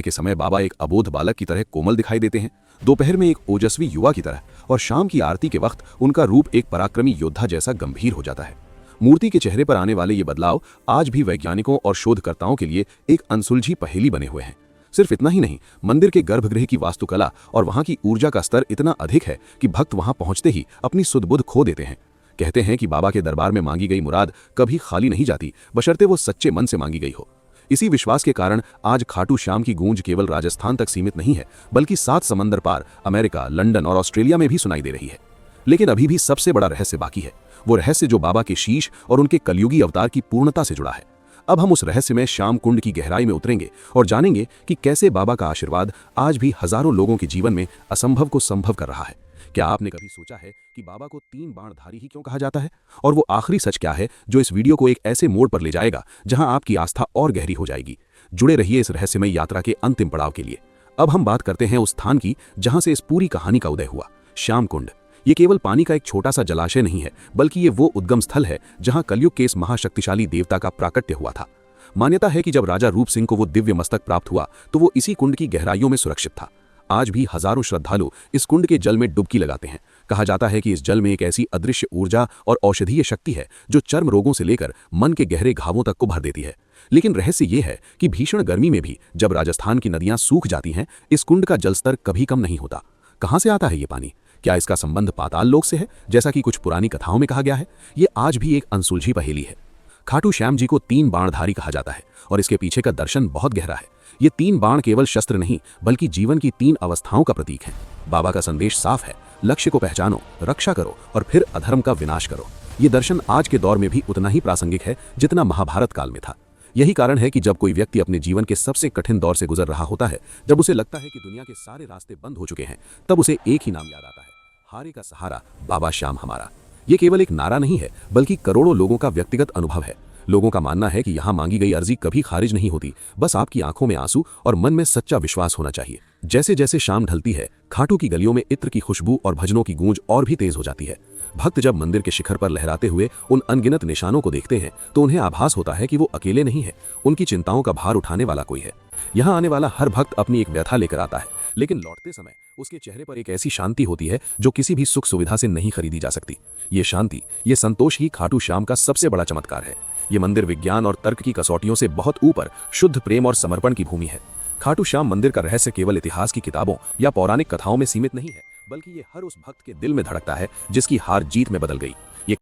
के समय बाबा एक अबोध बालक की तरह कोमल दिखाई देते हैं, दोपहर में एक ओजस्वी युवा की तरह, और शाम की आरती के वक्त उनका रूप एक पराक्रमी योद्धा जैसा गंभीर हो जाता है। मूर्ति के चेहरे पर आने वाले ये बदलाव आज भी वैज्ञानिकों और शोधकर्ताओं के लिए एक अनसुलझी पहेली बने हुए हैं। सिर्फ इतना ही नहीं, मंदिर के गर्भगृह की वास्तुकला और वहां की ऊर्जा का स्तर इतना अधिक है कि भक्त वहां पहुंचते ही अपनी सुध-बुध खो देते हैं। कहते हैं कि बाबा के दरबार में मांगी गई मुराद कभी खाली नहीं जाती, बशर्ते वो सच्चे मन से मांगी गई हो। इसी विश्वास के कारण आज खाटू श्याम की गूंज केवल राजस्थान तक सीमित नहीं है, बल्कि 7 समंदर पार अमेरिका, लंदन और ऑस्ट्रेलिया में भी सुनाई दे रही है। लेकिन अभी भी सबसे बड़ा रहस्य बाकी है, वो रहस्य जो बाबा के शीश और उनके कलयुगी अवतार की पूर्णता से जुड़ा है। अब हम उस रहस्य में श्याम कुंड की गहराई में उतरेंगे और जानेंगे कि कैसे बाबा का आशीर्वाद आज भी हजारों लोगों के जीवन में असंभव को संभव कर रहा है। क्या आपने कभी सोचा है कि बाबा को 3 बाणधारी ही क्यों कहा जाता है? और वो आखिरी सच क्या है जो इस वीडियो को एक ऐसे मोड़ पर ले जाएगा जहां आपकी आस्था और गहरी हो जाएगी। जुड़े रहिए इस रहस्यमय यात्रा के अंतिम पड़ाव के लिए। अब हम बात करते हैं उस स्थान की जहां से इस पूरी कहानी का उदय हुआ, श्याम कुंड। ये केवल पानी का एक छोटा सा जलाशय नहीं है, बल्कि ये वो उद्गम स्थल है जहां कलयुग के इस महाशक्तिशाली देवता का प्राकट्य हुआ था। मान्यता है कि जब राजा रूप सिंह को वो दिव्य मस्तक प्राप्त हुआ तो वो इसी कुंड की गहराइयों में सुरक्षित था। आज भी हजारों श्रद्धालु इस कुंड के जल में डुबकी लगाते हैं। कहा जाता है कि इस जल में एक ऐसी अदृश्य ऊर्जा और औषधीय शक्ति है जो चर्म रोगों से लेकर मन के गहरे घावों तक को भर देती है। लेकिन रहस्य ये है कि भीषण गर्मी में भी जब राजस्थान की नदियां सूख जाती हैं, इस कुंड का जलस्तर कभी कम नहीं होता। कहां से आता है ये पानी? क्या इसका संबंध पाताल लोक से है, जैसा कि कुछ पुरानी कथाओं में कहा गया है? ये आज भी एक अनसुलझी पहेली है। खाटू श्याम जी को 3 बाणधारी कहा जाता है और इसके पीछे का दर्शन बहुत गहरा है। ये 3 बाण केवल शस्त्र नहीं, बल्कि जीवन की 3 अवस्थाओं का प्रतीक है। बाबा का संदेश साफ है, लक्ष्य को पहचानो, रक्षा करो और फिर अधर्म का विनाश करो। ये दर्शन आज के दौर में भी उतना ही प्रासंगिक है जितना महाभारत काल में था। यही कारण है कि जब कोई व्यक्ति अपने जीवन के सबसे कठिन दौर से गुजर रहा होता है, जब उसे लगता है कि दुनिया के सारे रास्ते बंद हो चुके हैं, तब उसे एक ही नाम याद आता है, हारे का सहारा, बाबा श्याम हमारा। ये केवल एक नारा नहीं है, बल्कि करोड़ों लोगों का व्यक्तिगत अनुभव है। लोगों का मानना है कि यहाँ मांगी गई अर्जी कभी खारिज नहीं होती, बस आपकी आंखों में आंसू और मन में सच्चा विश्वास होना चाहिए। जैसे जैसे शाम ढलती है, खाटू की गलियों में इत्र की खुशबू और भजनों की गूंज और भी तेज हो जाती है। भक्त जब मंदिर के शिखर पर लहराते हुए उन अनगिनत निशानों को देखते हैं तो उन्हें आभास होता है कि वो अकेले नहीं है, उनकी चिंताओं का भार उठाने वाला कोई है। यहाँ आने वाला हर भक्त अपनी एक व्यथा लेकर आता है, लेकिन लौटते समय उसके चेहरे पर एक ऐसी शांति होती है जो किसी भी सुख सुविधा से नहीं खरीदी जा सकती। ये शांति, ये संतोष ही खाटू श्याम का सबसे बड़ा चमत्कार है। ये मंदिर विज्ञान और तर्क की कसौटियों से बहुत ऊपर शुद्ध प्रेम और समर्पण की भूमि है। खाटू श्याम मंदिर का रहस्य केवल इतिहास की किताबों या पौराणिक कथाओं में सीमित नहीं है, बल्कि ये हर उस भक्त के दिल में धड़कता है जिसकी हार जीत में बदल गई।